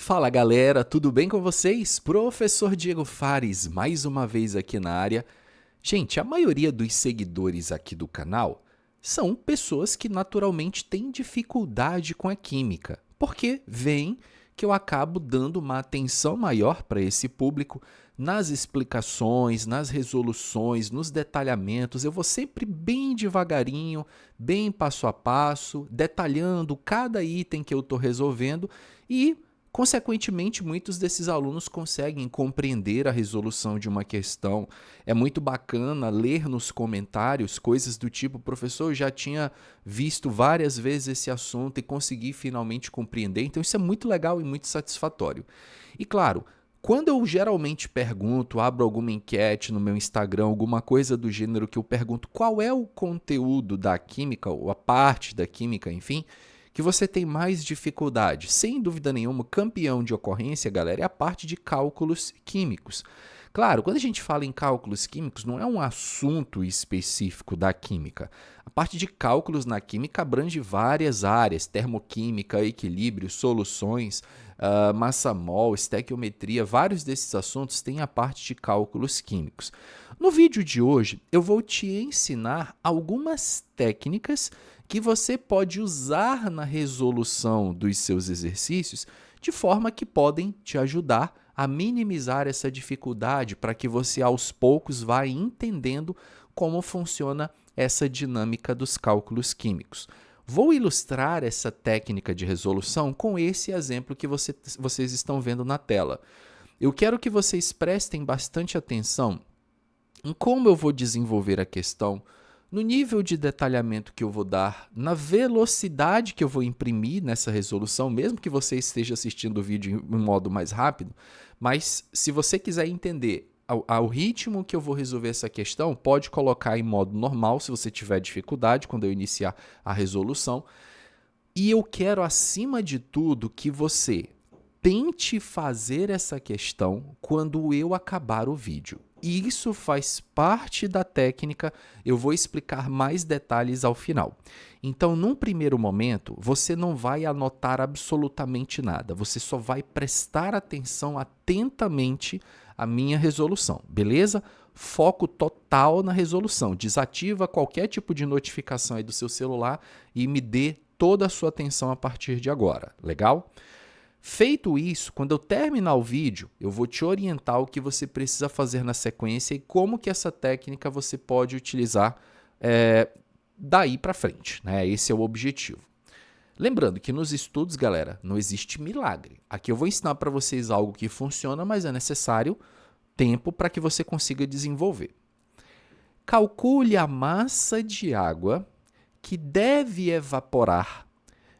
Fala galera, tudo bem com vocês? Professor Diego Fares, mais uma vez aqui na área. Gente, a maioria dos seguidores aqui do canal são pessoas que naturalmente têm dificuldade com a química, porque veem que eu acabo dando uma atenção maior para esse público nas explicações, nas resoluções, nos detalhamentos. Eu vou sempre bem devagarinho, bem passo a passo, detalhando cada item que eu estou resolvendo e consequentemente, muitos desses alunos conseguem compreender a resolução de uma questão. É muito bacana ler nos comentários coisas do tipo: professor, eu já tinha visto várias vezes esse assunto e consegui finalmente compreender. Então isso é muito legal e muito satisfatório. E claro, quando eu geralmente pergunto, abro alguma enquete no meu Instagram, alguma coisa do gênero que eu pergunto qual é o conteúdo da química, ou a parte da química, enfim, que você tem mais dificuldade. Sem dúvida nenhuma, o campeão de ocorrência, galera, é a parte de cálculos químicos. Claro, quando a gente fala em cálculos químicos, não é um assunto específico da química. A parte de cálculos na química abrange várias áreas: termoquímica, equilíbrio, soluções, massa-mol, estequiometria. Vários desses assuntos têm a parte de cálculos químicos. No vídeo de hoje, eu vou te ensinar algumas técnicas que você pode usar na resolução dos seus exercícios de forma que podem te ajudar a minimizar essa dificuldade, para que você aos poucos vá entendendo como funciona essa dinâmica dos cálculos químicos. Vou ilustrar essa técnica de resolução com esse exemplo que vocês estão vendo na tela. Eu quero que vocês prestem bastante atenção em como eu vou desenvolver a questão, no nível de detalhamento que eu vou dar, na velocidade que eu vou imprimir nessa resolução, mesmo que você esteja assistindo o vídeo em modo mais rápido, mas se você quiser entender ao ritmo que eu vou resolver essa questão, pode colocar em modo normal se você tiver dificuldade quando eu iniciar a resolução. E eu quero, acima de tudo, que você tente fazer essa questão quando eu acabar o vídeo. E isso faz parte da técnica, eu vou explicar mais detalhes ao final. Então, num primeiro momento, você não vai anotar absolutamente nada, você só vai prestar atenção atentamente à minha resolução, beleza? Foco total na resolução, desativa qualquer tipo de notificação aí do seu celular e me dê toda a sua atenção a partir de agora, legal? Feito isso, quando eu terminar o vídeo, eu vou te orientar o que você precisa fazer na sequência e como que essa técnica você pode utilizar daí para frente, né? Esse é o objetivo. Lembrando que nos estudos, galera, não existe milagre. Aqui eu vou ensinar para vocês algo que funciona, mas é necessário tempo para que você consiga desenvolver. Calcule a massa de água que deve evaporar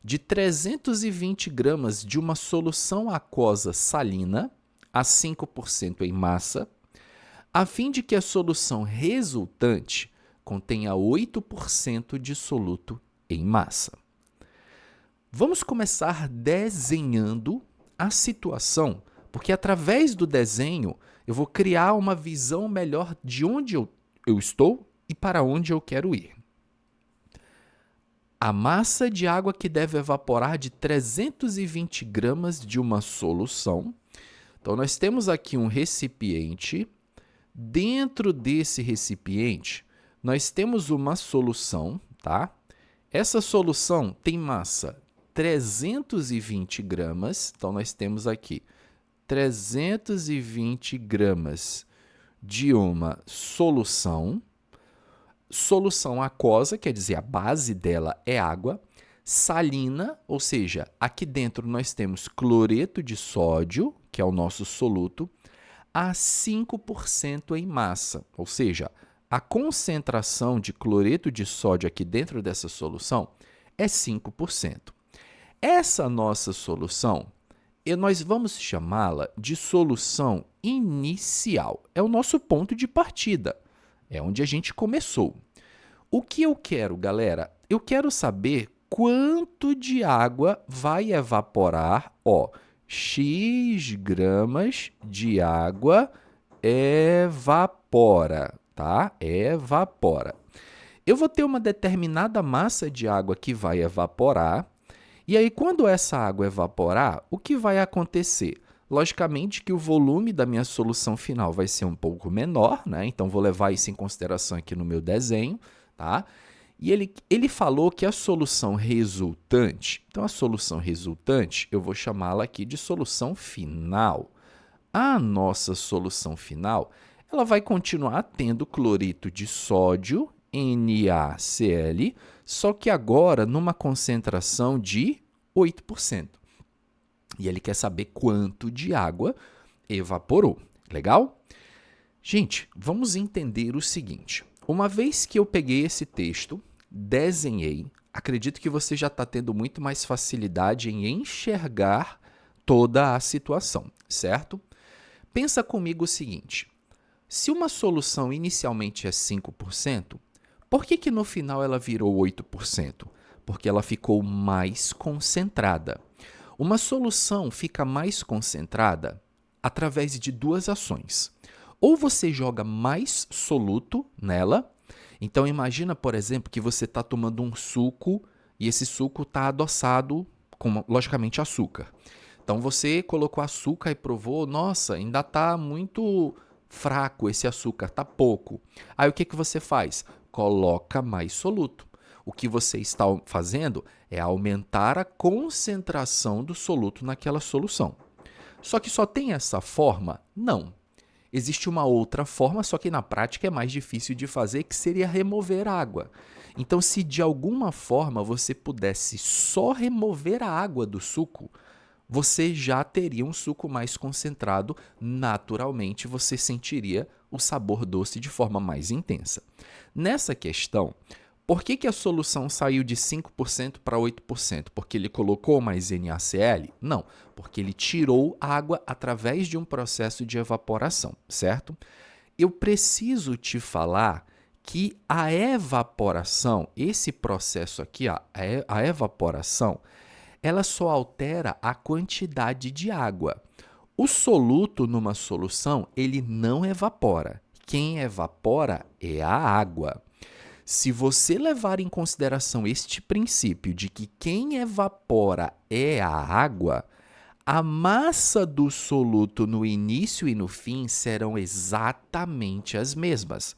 de 320 gramas de uma solução aquosa salina a 5% em massa, a fim de que a solução resultante contenha 8% de soluto em massa. Vamos começar desenhando a situação, porque através do desenho eu vou criar uma visão melhor de onde eu estou e para onde eu quero ir. A massa de água que deve evaporar de 320 gramas de uma solução. Então, nós temos aqui um recipiente. Dentro desse recipiente, nós temos uma solução, tá? Essa solução tem massa 320 gramas. Então, nós temos aqui 320 gramas de uma solução. Solução aquosa, quer dizer, a base dela é água. Salina, ou seja, aqui dentro nós temos cloreto de sódio, que é o nosso soluto, a 5% em massa, ou seja, a concentração de cloreto de sódio aqui dentro dessa solução é 5%. Essa nossa solução, nós vamos chamá-la de solução inicial. É o nosso ponto de partida. É onde a gente começou. O que eu quero, galera? Eu quero saber quanto de água vai evaporar. X gramas de água evapora, tá? Evapora. Eu vou ter uma determinada massa de água que vai evaporar E aí, quando essa água evaporar, o que vai acontecer? Logicamente que o volume da minha solução final vai ser um pouco menor, né? Então, vou levar isso em consideração aqui no meu desenho, tá? E ele falou que a solução resultante, então a solução resultante, eu vou chamá-la aqui de solução final. A nossa solução final, ela vai continuar tendo cloreto de sódio, NaCl, só que agora numa concentração de 8%. E ele quer saber quanto de água evaporou. Legal? Gente, vamos entender o seguinte. Uma vez que eu peguei esse texto, desenhei, acredito que você já está tendo muito mais facilidade em enxergar toda a situação, certo? Pensa comigo o seguinte, se uma solução inicialmente é 5%, por que no final ela virou 8%? Porque ela ficou mais concentrada. Uma solução fica mais concentrada através de duas ações. Ou você joga mais soluto nela, então imagina, por exemplo, que você está tomando um suco e esse suco está adoçado com, logicamente, açúcar. Então você colocou açúcar e provou, nossa, ainda está muito fraco esse açúcar, está pouco. Aí o que você faz? Coloca mais soluto. O que você está fazendo é aumentar a concentração do soluto naquela solução. Só que só tem essa forma? Não. Existe uma outra forma, só que na prática é mais difícil de fazer, que seria remover a água. Então, se de alguma forma você pudesse só remover a água do suco, você já teria um suco mais concentrado, naturalmente você sentiria o sabor doce de forma mais intensa. Nessa questão, por que a solução saiu de 5% para 8%? Porque ele colocou mais NaCl? Não, porque ele tirou água através de um processo de evaporação, certo? Eu preciso te falar que a evaporação, esse processo aqui, a evaporação, ela só altera a quantidade de água. O soluto numa solução, ele não evapora. Quem evapora é a água. Se você levar em consideração este princípio de que quem evapora é a água, a massa do soluto no início e no fim serão exatamente as mesmas.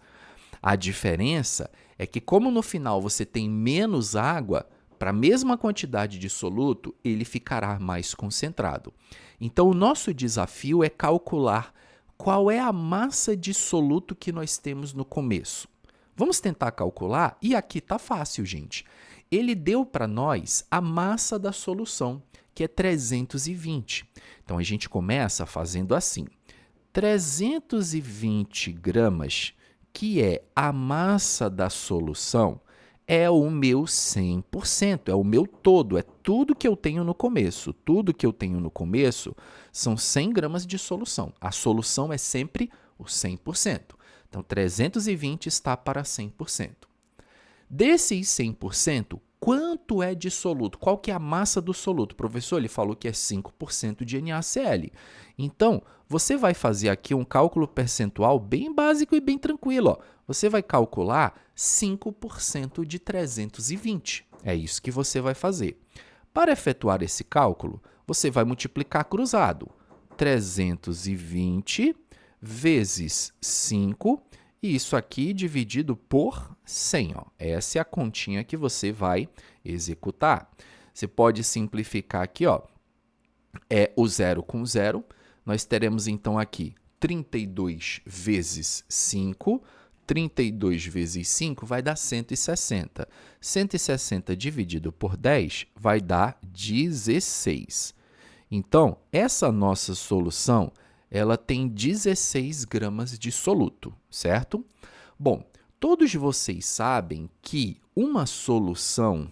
A diferença é que, como no final você tem menos água, para a mesma quantidade de soluto, ele ficará mais concentrado. Então, o nosso desafio é calcular qual é a massa de soluto que nós temos no começo. Vamos tentar calcular? E aqui está fácil, gente. Ele deu para nós a massa da solução, que é 320. Então, a gente começa fazendo assim. 320 gramas, que é a massa da solução, é o meu 100%, é o meu todo, é tudo que eu tenho no começo. Tudo que eu tenho no começo são 100 gramas de solução. A solução é sempre o 100%. Então, 320 está para 100%. Desses 100%, quanto é de soluto? Qual que é a massa do soluto? Professor, ele falou que é 5% de NaCl. Então, você vai fazer aqui um cálculo percentual bem básico e bem tranquilo. Ó. Você vai calcular 5% de 320. É isso que você vai fazer. Para efetuar esse cálculo, você vai multiplicar cruzado. 320 vezes 5, e isso aqui dividido por 100. Ó. Essa é a continha que você vai executar. Você pode simplificar aqui, ó, o zero com zero. Nós teremos então aqui 32 vezes 5. 32 vezes 5 vai dar 160. 160 dividido por 10 vai dar 16. Então, essa nossa solução, ela tem 16 gramas de soluto, certo? Bom, todos vocês sabem que uma solução,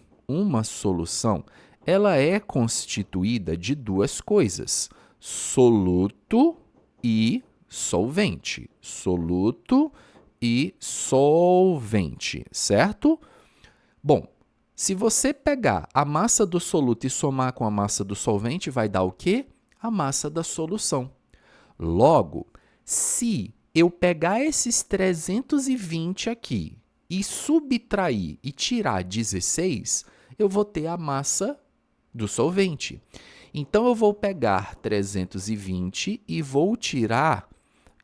ela é constituída de duas coisas, soluto e solvente. Soluto e solvente, certo? Bom, se você pegar a massa do soluto e somar com a massa do solvente, vai dar o quê? A massa da solução. Logo, se eu pegar esses 320 aqui e subtrair e tirar 16, eu vou ter a massa do solvente. Então, eu vou pegar 320 e vou tirar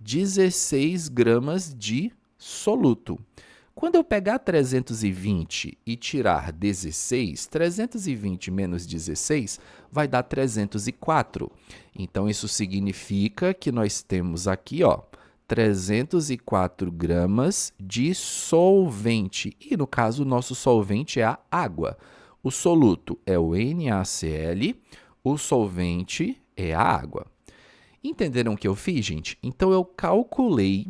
16 gramas de soluto. Quando eu pegar 320 e tirar 16, 320 menos 16 vai dar 304. Então, isso significa que nós temos aqui, ó, 304 gramas de solvente. E, no caso, o nosso solvente é a água. O soluto é o NaCl, o solvente é a água. Entenderam o que eu fiz, gente? Então, eu calculei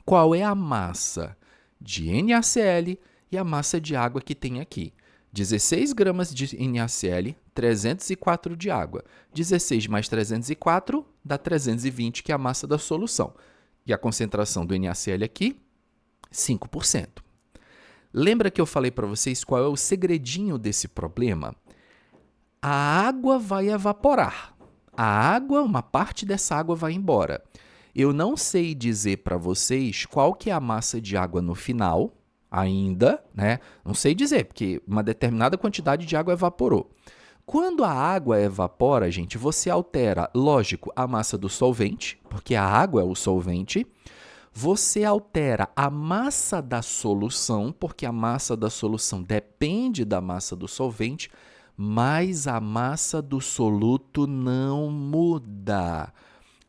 qual é a massa de NaCl e a massa de água que tem aqui. 16 gramas de NaCl, 304 de água. 16 mais 304 dá 320, que é a massa da solução. E a concentração do NaCl aqui, 5%. Lembra que eu falei para vocês qual é o segredinho desse problema? A água vai evaporar. A água, uma parte dessa água vai embora. Eu não sei dizer para vocês qual que é a massa de água no final, ainda, né? Não sei dizer, porque uma determinada quantidade de água evaporou. Quando a água evapora, gente, você altera, lógico, a massa do solvente, porque a água é o solvente. Você altera a massa da solução, porque a massa da solução depende da massa do solvente, mas a massa do soluto não muda.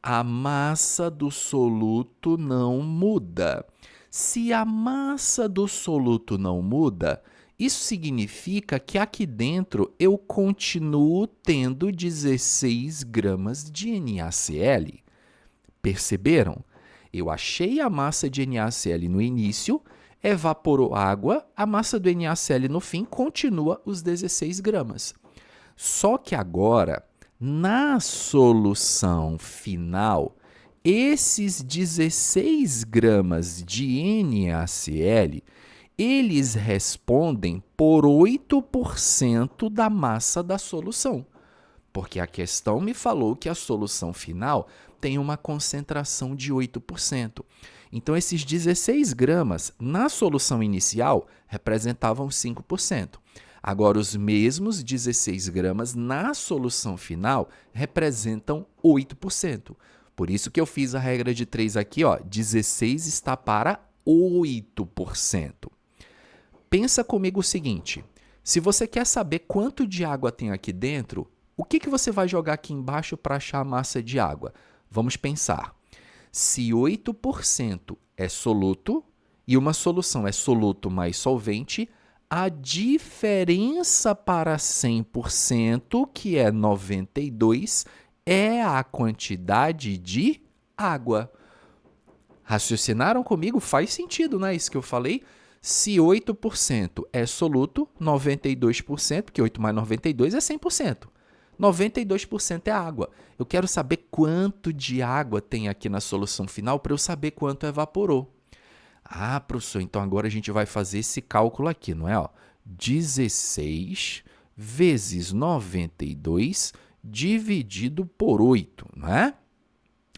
A massa do soluto não muda. Se a massa do soluto não muda, isso significa que aqui dentro eu continuo tendo 16 gramas de NaCl. Perceberam? Eu achei a massa de NaCl no início, evaporou água, a massa do NaCl no fim continua os 16 gramas. Só que agora, na solução final, esses 16 gramas de NaCl, eles respondem por 8% da massa da solução. Porque a questão me falou que a solução final tem uma concentração de 8%. Então, esses 16 gramas na solução inicial representavam 5%. Agora, os mesmos 16 gramas na solução final representam 8%. Por isso que eu fiz a regra de 3 aqui, ó, 16 está para 8%. Pensa comigo o seguinte, se você quer saber quanto de água tem aqui dentro, o que você vai jogar aqui embaixo para achar a massa de água? Vamos pensar. Se 8% é soluto e uma solução é soluto mais solvente, a diferença para 100%, que é 92, é a quantidade de água. Raciocinaram comigo? Faz sentido, não é isso que eu falei? Se 8% é soluto, 92%, porque 8 mais 92 é 100%. 92% é água. Eu quero saber quanto de água tem aqui na solução final para eu saber quanto evaporou. Ah, professor, então agora a gente vai fazer esse cálculo aqui, não é? Ó, 16 vezes 92 dividido por 8, não é?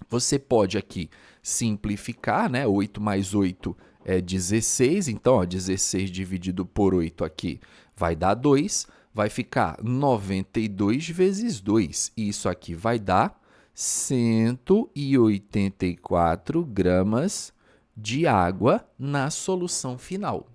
Você pode aqui simplificar, né? 8 mais 8 é 16, então ó, 16 dividido por 8 aqui vai dar 2, vai ficar 92 vezes 2, e isso aqui vai dar 184 gramas de água na solução final.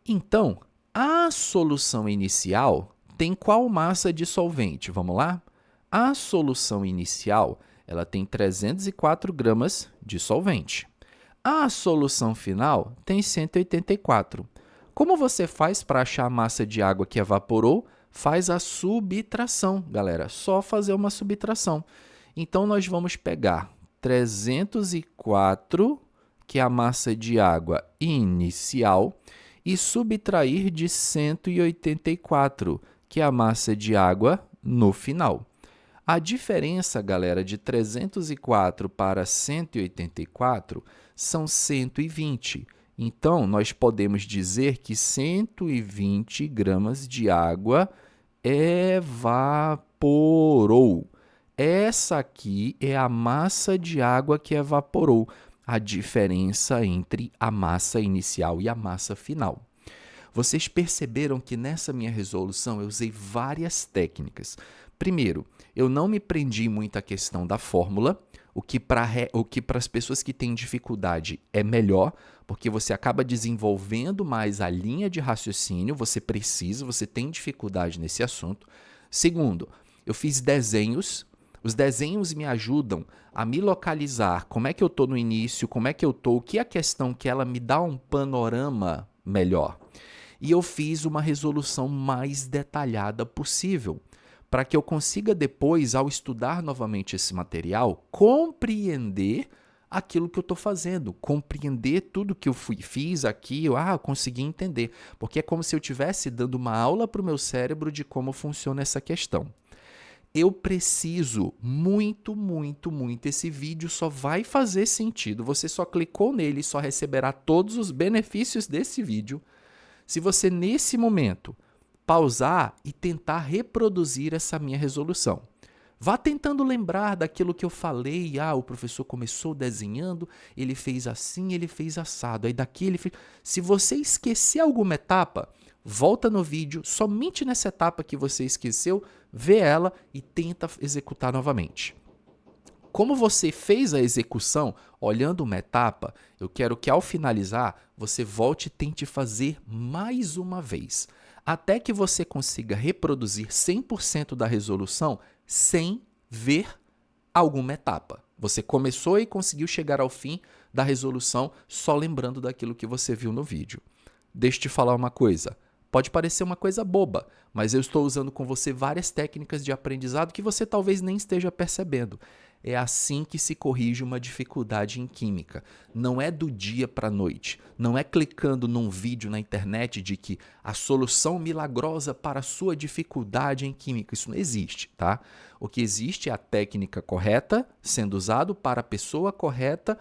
Então, a solução inicial tem qual massa de solvente? Vamos lá? A solução inicial ela tem 304 gramas de solvente. A solução final tem 184. Como você faz para achar a massa de água que evaporou? Faz a subtração, galera. Só fazer uma subtração. Então, nós vamos pegar 304, que é a massa de água inicial, e subtrair de 184, que é a massa de água no final. A diferença, galera, de 304 para 184 são 120. Então, nós podemos dizer que 120 gramas de água evaporou. Essa aqui é a massa de água que evaporou, a diferença entre a massa inicial e a massa final. Vocês perceberam que nessa minha resolução eu usei várias técnicas. Primeiro, eu não me prendi muito à questão da fórmula, o que para as pessoas que têm dificuldade é melhor, porque você acaba desenvolvendo mais a linha de raciocínio, você tem dificuldade nesse assunto. Segundo, eu fiz desenhos. Os desenhos me ajudam a me localizar como é que eu estou no início, como é que eu estou, o que é a questão que ela me dá um panorama melhor. E eu fiz uma resolução mais detalhada possível, para que eu consiga depois, ao estudar novamente esse material, compreender aquilo que eu estou fazendo, compreender tudo que eu fiz aqui, eu consegui entender, porque é como se eu estivesse dando uma aula para o meu cérebro de como funciona essa questão. Eu preciso muito, muito, muito. Esse vídeo só vai fazer sentido. Você só clicou nele e só receberá todos os benefícios desse vídeo se você, nesse momento, pausar e tentar reproduzir essa minha resolução. Vá tentando lembrar daquilo que eu falei. O professor começou desenhando, ele fez assim, ele fez assado. Aí daqui ele fez... Se você esquecer alguma etapa, volta no vídeo, somente nessa etapa que você esqueceu, vê ela e tenta executar novamente. Como você fez a execução olhando uma etapa, eu quero que ao finalizar, você volte e tente fazer mais uma vez, até que você consiga reproduzir 100% da resolução sem ver alguma etapa. Você começou e conseguiu chegar ao fim da resolução só lembrando daquilo que você viu no vídeo. Deixa eu te falar uma coisa. Pode parecer uma coisa boba, mas eu estou usando com você várias técnicas de aprendizado que você talvez nem esteja percebendo. É assim que se corrige uma dificuldade em química. Não é do dia para a noite. Não é clicando num vídeo na internet de que a solução milagrosa para a sua dificuldade em química. Isso não existe, tá? O que existe é a técnica correta sendo usado para a pessoa correta,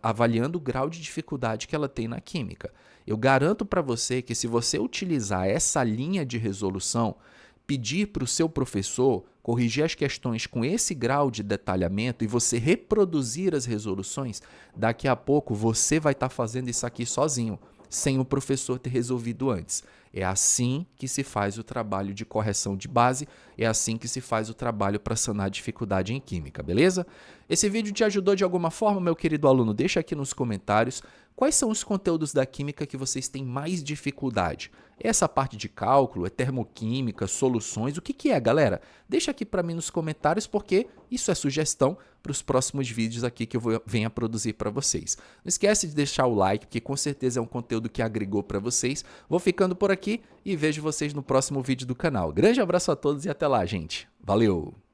avaliando o grau de dificuldade que ela tem na química. Eu garanto para você que se você utilizar essa linha de resolução, pedir para o seu professor corrigir as questões com esse grau de detalhamento e você reproduzir as resoluções, daqui a pouco você vai estar fazendo isso aqui sozinho, sem o professor ter resolvido antes. É assim que se faz o trabalho de correção de base, é assim que se faz o trabalho para sanar a dificuldade em química, beleza? Esse vídeo te ajudou de alguma forma, meu querido aluno? Deixa aqui nos comentários quais são os conteúdos da química que vocês têm mais dificuldade. Essa parte de cálculo, é termoquímica, soluções, o que é, galera? Deixa aqui para mim nos comentários, porque isso é sugestão para os próximos vídeos aqui que eu venha produzir para vocês. Não esquece de deixar o like, porque com certeza é um conteúdo que agregou para vocês. Vou ficando por aqui e vejo vocês no próximo vídeo do canal. Grande abraço a todos e até lá, gente. Valeu!